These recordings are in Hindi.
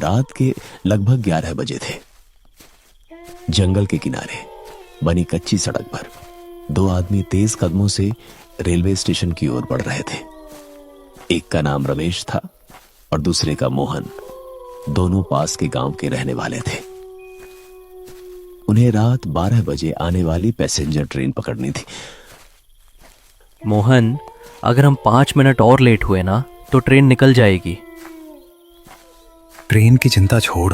रात के लगभग 11 बजे थे। जंगल के किनारे बनी कच्ची सड़क पर दो आदमी तेज कदमों से रेलवे स्टेशन की ओर बढ़ रहे थे। एक का नाम रमेश था और दूसरे का मोहन। दोनों पास के गांव के रहने वाले थे। उन्हें रात 12 बजे आने वाली पैसेंजर ट्रेन पकड़नी थी। मोहन, अगर हम 5 मिनट और लेट हुए ना तो ट्रेन निकल जाएगी। ट्रेन की चिंता छोड़,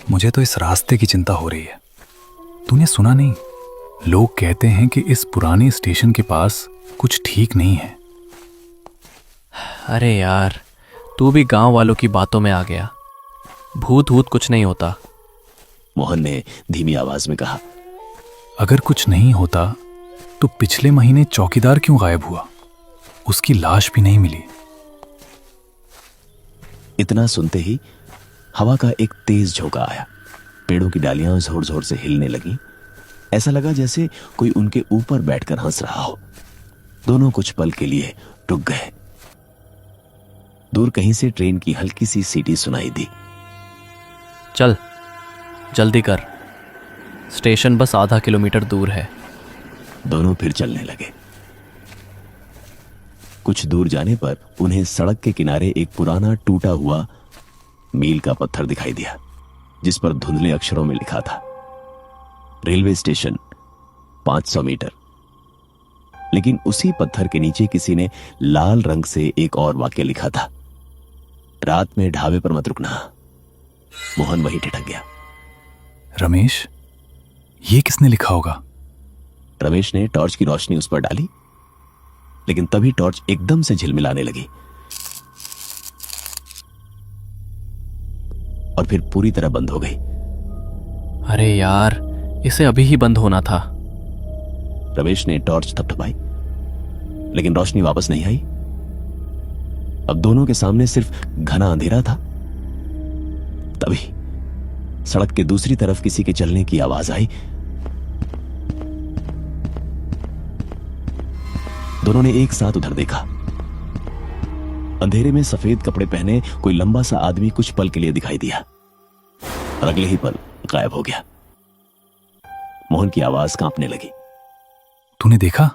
मुझे तो इस रास्ते की चिंता हो रही है। तूने सुना नहीं, लोग कहते हैं कि इस पुराने स्टेशन के पास कुछ ठीक नहीं है। अरे यार, तू भी गांव वालों की बातों में आ गया। भूत वूत कुछ नहीं होता। मोहन ने धीमी आवाज में कहा। अगर कुछ नहीं होता तो पिछले महीने चौकीदार क्यों गायब हुआ? उसकी लाश भी नहीं मिली। इतना सुनते ही हवा का एक तेज झोंका आया। पेड़ों की डालियां जोर जोर से हिलने लगी। ऐसा लगा जैसे कोई उनके ऊपर बैठकर हंस रहा हो। दोनों कुछ पल के लिए रुक गए। दूर कहीं से ट्रेन की हल्की सी सीटी सुनाई दी। चल जल्दी कर, स्टेशन बस आधा किलोमीटर दूर है। दोनों फिर चलने लगे। कुछ दूर जाने पर उन्हें सड़क के किनारे एक पुराना टूटा हुआ मील का पत्थर दिखाई दिया, जिस पर धुंधले अक्षरों में लिखा था रेलवे स्टेशन 500 मीटर। लेकिन उसी पत्थर के नीचे किसी ने लाल रंग से एक और वाक्य लिखा था, रात में ढाबे पर मत रुकना। मोहन वहीं ठिठक गया। रमेश, ये किसने लिखा होगा? रमेश ने टॉर्च की रोशनी उस पर डाली, लेकिन तभी टॉर्च एकदम से झिलमिलाने लगी और फिर पूरी तरह बंद हो गई। अरे यार, इसे अभी ही बंद होना था। रमेश ने टॉर्च थपथपाई, लेकिन रोशनी वापस नहीं आई। अब दोनों के सामने सिर्फ घना अंधेरा था। तभी सड़क के दूसरी तरफ किसी के चलने की आवाज आई। दोनों ने एक साथ उधर देखा। अंधेरे में सफेद कपड़े पहने कोई लंबा सा आदमी कुछ पल के लिए दिखाई दिया और अगले ही पल गायब हो गया। मोहन की आवाज कांपने लगी। तूने देखा?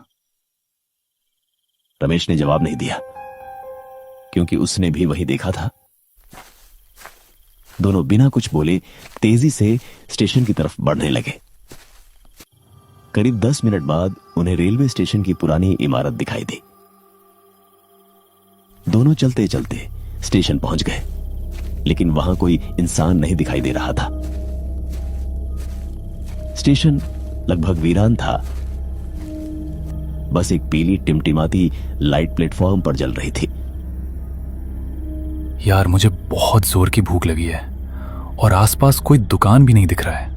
रमेश ने जवाब नहीं दिया, क्योंकि उसने भी वही देखा था। दोनों बिना कुछ बोले तेजी से स्टेशन की तरफ बढ़ने लगे। करीब 10 मिनट बाद उन्हें रेलवे स्टेशन की पुरानी इमारत दिखाई दी। दोनों चलते चलते स्टेशन पहुंच गए, लेकिन वहां कोई इंसान नहीं दिखाई दे रहा था। स्टेशन लगभग वीरान था। बस एक पीली टिमटिमाती लाइट प्लेटफॉर्म पर जल रही थी। यार, मुझे बहुत जोर की भूख लगी है और आसपास कोई दुकान भी नहीं दिख रहा है।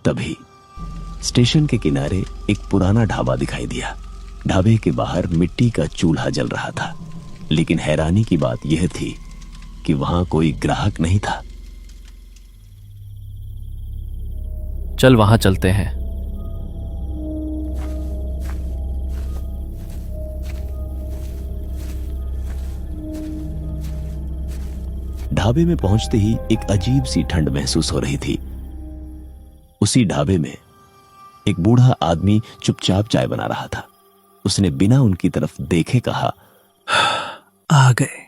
तभी स्टेशन के किनारे एक पुराना ढाबा दिखाई दिया। ढाबे के बाहर मिट्टी का चूल्हा जल रहा था, लेकिन हैरानी की बात यह थी कि वहां कोई ग्राहक नहीं था। चल वहां चलते हैं। ढाबे में पहुंचते ही एक अजीब सी ठंड महसूस हो रही थी। उसी ढाबे में एक बूढ़ा आदमी चुपचाप चाय बना रहा था। उसने बिना उनकी तरफ देखे कहा, आ गए,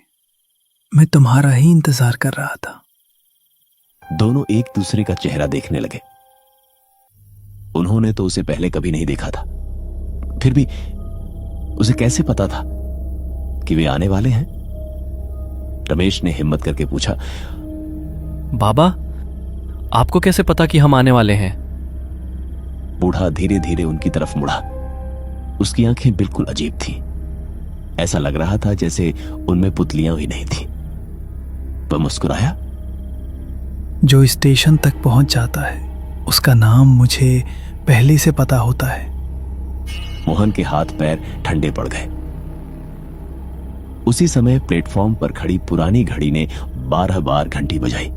मैं तुम्हारा ही इंतजार कर रहा था। दोनों एक दूसरे का चेहरा देखने लगे। उन्होंने तो उसे पहले कभी नहीं देखा था, फिर भी उसे कैसे पता था कि वे आने वाले हैं? रमेश ने हिम्मत करके पूछा, बाबा, आपको कैसे पता कि हम आने वाले हैं? बूढ़ा धीरे धीरे उनकी तरफ मुड़ा। उसकी आंखें बिल्कुल अजीब थीं। ऐसा लग रहा था जैसे उनमें पुतलियां ही नहीं थीं। वह मुस्कुराया। जो स्टेशन तक पहुंच जाता है उसका नाम मुझे पहले से पता होता है। मोहन के हाथ पैर ठंडे पड़ गए। उसी समय प्लेटफॉर्म पर खड़ी पुरानी घड़ी ने 12 बार घंटी बजाई।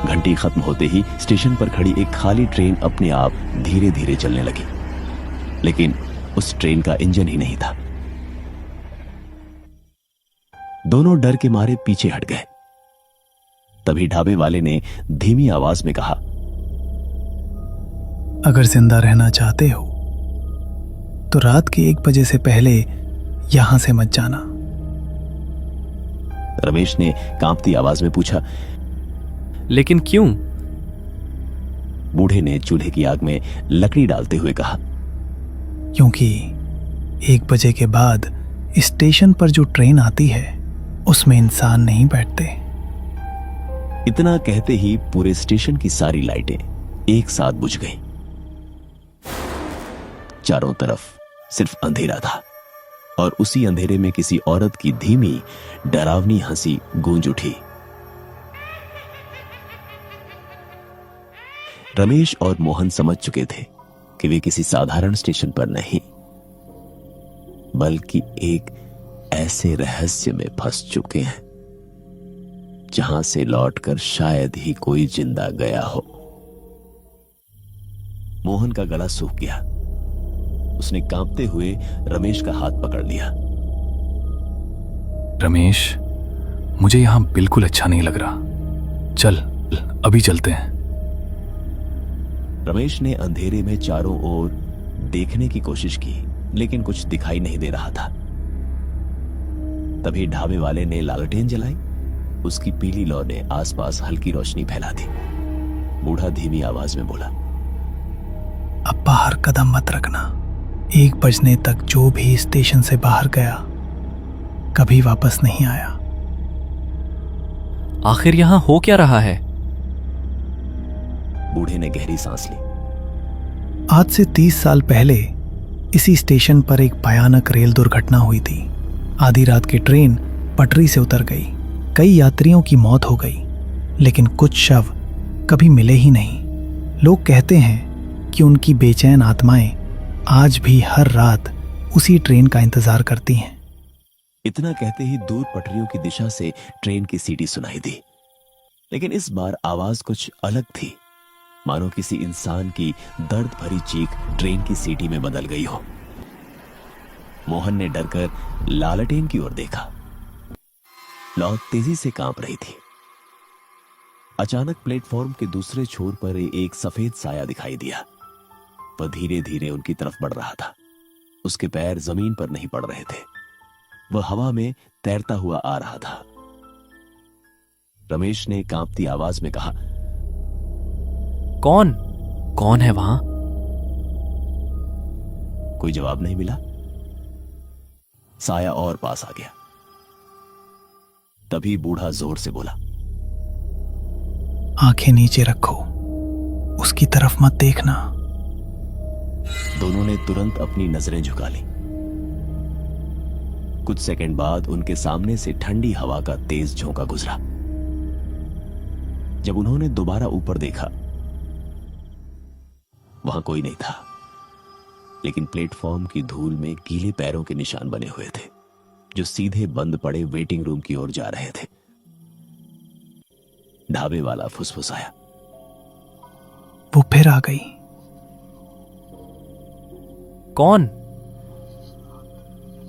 घंटी खत्म होते ही स्टेशन पर खड़ी एक खाली ट्रेन अपने आप धीरे धीरे चलने लगी। लेकिन उस ट्रेन का इंजन ही नहीं था। दोनों डर के मारे पीछे हट गए। तभी ढाबे वाले ने धीमी आवाज में कहा, अगर जिंदा रहना चाहते हो तो रात के 1 बजे से पहले यहां से मत जाना। रमेश ने कांपती आवाज में पूछा, लेकिन क्यों? बूढ़े ने चूल्हे की आग में लकड़ी डालते हुए कहा, क्योंकि 1 बजे के बाद स्टेशन पर जो ट्रेन आती है उसमें इंसान नहीं बैठते। इतना कहते ही पूरे स्टेशन की सारी लाइटें एक साथ बुझ गईं। चारों तरफ सिर्फ अंधेरा था और उसी अंधेरे में किसी औरत की धीमी डरावनी हंसी गूंज उठी। रमेश और मोहन समझ चुके थे कि वे किसी साधारण स्टेशन पर नहीं, बल्कि एक ऐसे रहस्य में फंस चुके हैं जहां से लौटकर शायद ही कोई जिंदा गया हो। मोहन का गला सूख गया। उसने कांपते हुए रमेश का हाथ पकड़ लिया। रमेश, मुझे यहां बिल्कुल अच्छा नहीं लग रहा। चल, अभी चलते हैं। रमेश ने अंधेरे में चारों ओर देखने की कोशिश की, लेकिन कुछ दिखाई नहीं दे रहा था। तभी ढाबे वाले ने लालटेन जलाई। उसकी पीली लौ ने आसपास हल्की रोशनी फैला दी। बूढ़ा धीमी आवाज में बोला, अब बाहर कदम मत रखना। 1 बजने तक जो भी स्टेशन से बाहर गया कभी वापस नहीं आया। आखिर यहां हो क्या रहा है? बूढ़े ने गहरी सांस ली। आज से 30 साल पहले इसी स्टेशन पर एक भयानक रेल दुर्घटना हुई थी। आधी रात की ट्रेन पटरी से उतर गई। कई यात्रियों की मौत हो गई, लेकिन कुछ शव कभी मिले ही नहीं। लोग कहते हैं कि उनकी बेचैन आत्माएं आज भी हर रात उसी ट्रेन का इंतजार करती हैं। इतना कहते ही दूर पटरियों की दिशा से ट्रेन की सीटी सुनाई दी, लेकिन इस बार आवाज कुछ अलग थी, मानो किसी इंसान की दर्द भरी चीख ट्रेन की सीटी में बदल गई हो। मोहन ने डरकर लालटेन की ओर देखा। लौ तेजी से कांप रही थी। अचानक प्लेटफॉर्म के दूसरे छोर पर एक सफेद साया दिखाई दिया। वह धीरे धीरे उनकी तरफ बढ़ रहा था। उसके पैर जमीन पर नहीं पड़ रहे थे, वह हवा में तैरता हुआ आ रहा था। रमेश ने कांपती आवाज में कहा, कौन है वहां? कोई जवाब नहीं मिला। साया और पास आ गया। तभी बूढ़ा जोर से बोला, आंखें नीचे रखो, उसकी तरफ मत देखना। दोनों ने तुरंत अपनी नजरें झुका ली। कुछ सेकंड बाद उनके सामने से ठंडी हवा का तेज झोंका गुजरा। जब उन्होंने दोबारा ऊपर देखा, वहां कोई नहीं था, लेकिन प्लेटफॉर्म की धूल में गीले पैरों के निशान बने हुए थे, जो सीधे बंद पड़े वेटिंग रूम की ओर जा रहे थे। ढाबे वाला फुसफुसाया, वो फिर आ गई। कौन?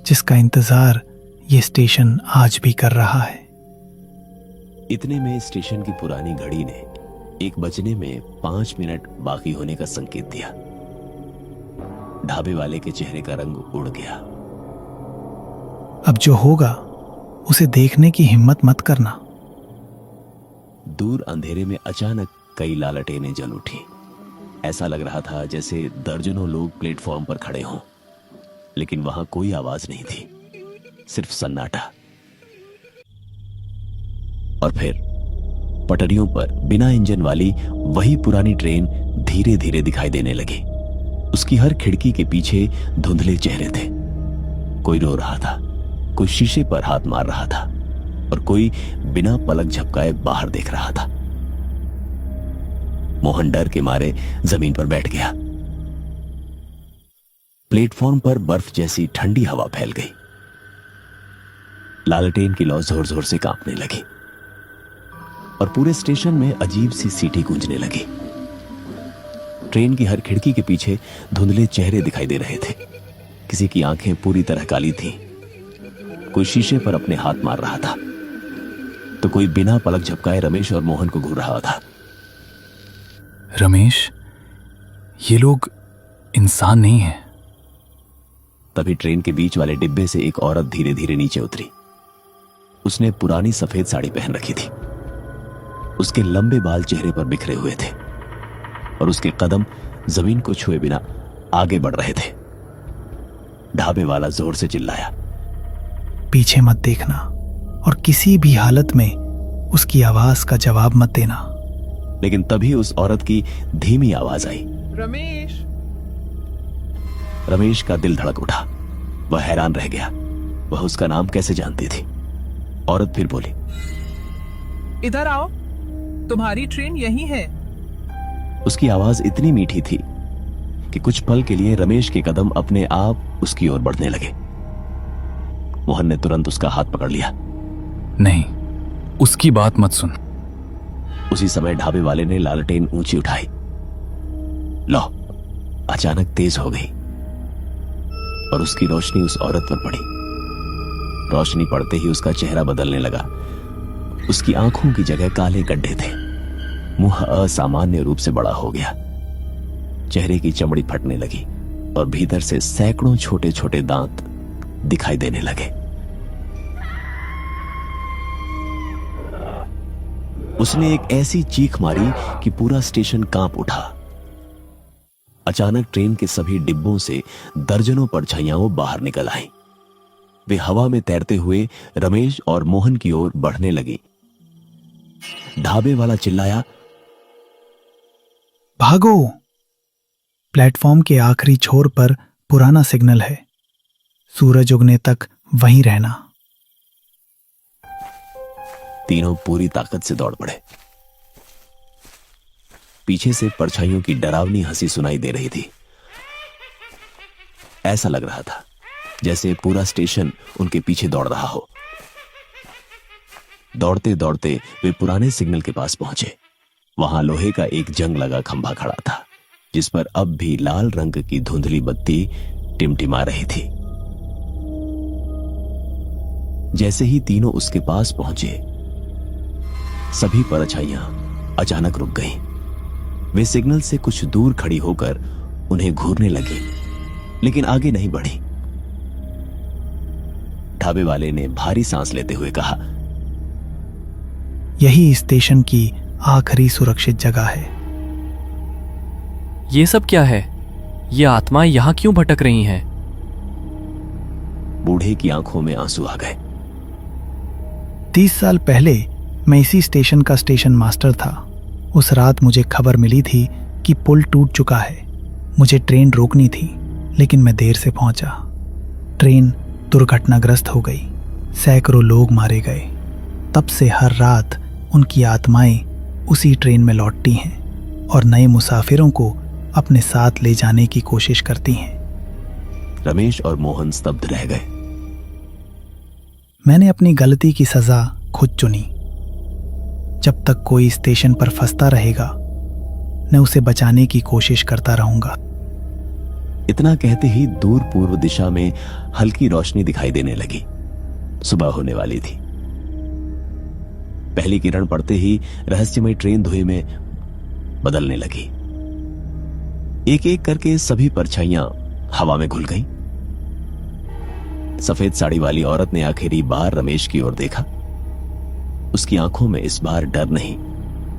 जिसका इंतजार ये स्टेशन आज भी कर रहा है। इतने में स्टेशन की पुरानी घड़ी ने 1 बजने में 5 मिनट बाकी होने का संकेत दिया। ढाबे वाले के चेहरे का रंग उड़ गया। अब जो होगा उसे देखने की हिम्मत मत करना। दूर अंधेरे में अचानक कई लालटेनें जल उठी। ऐसा लग रहा था जैसे दर्जनों लोग प्लेटफॉर्म पर खड़े हों, लेकिन वहां कोई आवाज नहीं थी, सिर्फ सन्नाटा। और फिर पटरियों पर बिना इंजन वाली वही पुरानी ट्रेन धीरे धीरे दिखाई देने लगी। उसकी हर खिड़की के पीछे धुंधले चेहरे थे। कोई रो रहा था, कोई शीशे पर हाथ मार रहा था, और कोई बिना पलक झपकाए बाहर देख रहा था। मोहन डर के मारे जमीन पर बैठ गया। प्लेटफॉर्म पर बर्फ जैसी ठंडी हवा फैल गई। लालटेन की लौ जोर जोर से कांपने लगी और पूरे स्टेशन में अजीब सी सीटी गूंजने लगी। ट्रेन की हर खिड़की के पीछे धुंधले चेहरे दिखाई दे रहे थे। किसी की आंखें पूरी तरह काली थीं, कोई शीशे पर अपने हाथ मार रहा था, तो कोई बिना पलक झपकाए रमेश और मोहन को घूर रहा था। रमेश, ये लोग इंसान नहीं हैं। तभी ट्रेन के बीच वाले डिब्बे से एक औरत धीरे धीरे नीचे उतरी। उसने पुरानी सफेद साड़ी पहन रखी थी। उसके लंबे बाल चेहरे पर बिखरे हुए थे और उसके कदम जमीन को छुए बिना आगे बढ़ रहे थे। ढाबे वाला जोर से चिल्लाया, पीछे मत देखना और किसी भी हालत में उसकी आवाज का जवाब मत देना। लेकिन तभी उस औरत की धीमी आवाज आई, रमेश। रमेश का दिल धड़क उठा। वह हैरान रह गया, वह उसका नाम कैसे जानती थी। औरत फिर बोली, इधर आओ, तुम्हारी ट्रेन यहीं है। उसकी आवाज इतनी मीठी थी कि कुछ पल के लिए रमेश के कदम अपने आप उसकी ओर बढ़ने लगे। मोहन ने तुरंत उसका हाथ पकड़ लिया। नहीं, उसकी बात मत सुन। उसी समय ढाबे वाले ने लालटेन ऊंची उठाई। लो, अचानक तेज हो गई और उसकी रोशनी उस औरत पर पड़ी। रोशनी पड़ते ही उसका चेहरा बदलने लगा। उसकी आंखों की जगह काले गड्ढे थे। मुंह असामान्य रूप से बड़ा हो गया। चेहरे की चमड़ी फटने लगी और भीतर से सैकड़ों छोटे छोटे दांत दिखाई देने लगे। उसने एक ऐसी चीख मारी कि पूरा स्टेशन कांप उठा। अचानक ट्रेन के सभी डिब्बों से दर्जनों परछाइयां बाहर निकल आईं। वे हवा में तैरते हुए रमेश और मोहन की ओर बढ़ने लगी। ढाबे वाला चिल्लाया, भागो! प्लेटफॉर्म के आखिरी छोर पर पुराना सिग्नल है। सूरज उगने तक वहीं रहना। तीनों पूरी ताकत से दौड़ पड़े। पीछे से परछाइयों की डरावनी हंसी सुनाई दे रही थी। ऐसा लग रहा था जैसे पूरा स्टेशन उनके पीछे दौड़ रहा हो। दौड़ते दौड़ते वे पुराने सिग्नल के पास पहुंचे। वहां लोहे का एक जंग लगा खंभा खड़ा था, जिस पर अब भी लाल रंग की धुंधली बत्ती टिमटिमा रही थी। जैसे ही तीनों उसके पास पहुंचे, सभी परछाइयां अचानक रुक गईं। वे सिग्नल से कुछ दूर खड़ी होकर उन्हें घूरने लगी, लेकिन आगे नहीं बढ़ी। ढाबे वाले ने भारी सांस लेते हुए कहा, यही स्टेशन की आखिरी सुरक्षित जगह है। ये सब क्या है? ये आत्माएं यहां क्यों भटक रही हैं? बूढ़े की आंखों में आंसू आ गए। 30 साल पहले मैं इसी स्टेशन का स्टेशन मास्टर था। उस रात मुझे खबर मिली थी कि पुल टूट चुका है। मुझे ट्रेन रोकनी थी, लेकिन मैं देर से पहुंचा। ट्रेन दुर्घटनाग्रस्त हो गई। सैकड़ों लोग मारे गए। तब से हर रात उनकी आत्माएं उसी ट्रेन में लौटती हैं और नए मुसाफिरों को अपने साथ ले जाने की कोशिश करती हैं। रमेश और मोहन स्तब्ध रह गए। मैंने अपनी गलती की सजा खुद चुनी। जब तक कोई स्टेशन पर फंसता रहेगा, मैं उसे बचाने की कोशिश करता रहूंगा। इतना कहते ही दूर पूर्व दिशा में हल्की रोशनी दिखाई देने लगी। सुबह होने वाली थी। पहली किरण पड़ते ही रहस्यमय ट्रेन धुएं में बदलने लगी। एक एक करके सभी परछाइयां हवा में घुल गईं। सफेद साड़ी वाली औरत ने आखिरी बार रमेश की ओर देखा। उसकी आंखों में इस बार डर नहीं,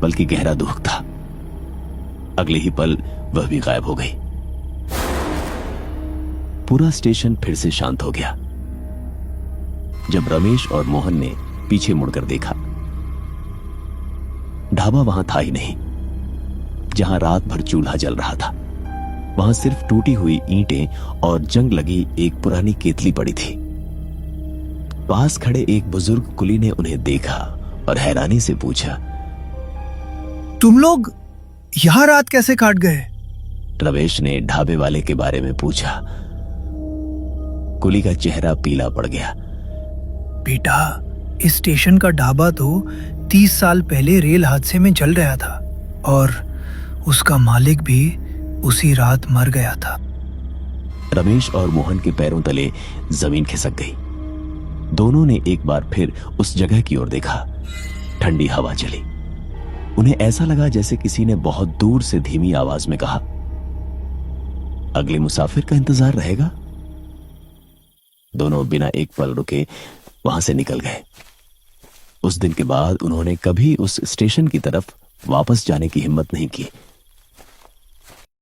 बल्कि गहरा दुख था। अगले ही पल वह भी गायब हो गई। पूरा स्टेशन फिर से शांत हो गया। जब रमेश और मोहन ने पीछे मुड़कर देखा, ढाबा वहां था ही नहीं। जहां रात भर चूल्हा जल रहा था, वहां सिर्फ टूटी हुई ईंटें और जंग लगी एक पुरानी केतली पड़ी थी। पास खड़े एक बुजुर्ग कुली ने उन्हें देखा और हैरानी से पूछा, तुम लोग यहां रात कैसे काट गए? रमेश ने ढाबे वाले के बारे में पूछा। कुली का चेहरा पीला पड़ गया। बेटा, इस स्टेशन का ढाबा तो 30 साल पहले रेल हादसे में जल रहा था और उसका मालिक भी उसी रात मर गया था। रमेश और मोहन के पैरों तले जमीन खिसक गई। दोनों ने एक बार फिर उस जगह की ओर देखा। ठंडी हवा चली। उन्हें ऐसा लगा जैसे किसी ने बहुत दूर से धीमी आवाज में कहा, अगले मुसाफिर का इंतजार रहेगा। दोनों बिना एक पल रुके वहां से निकल गए। उस दिन के बाद उन्होंने कभी उस स्टेशन की तरफ वापस जाने की हिम्मत नहीं की।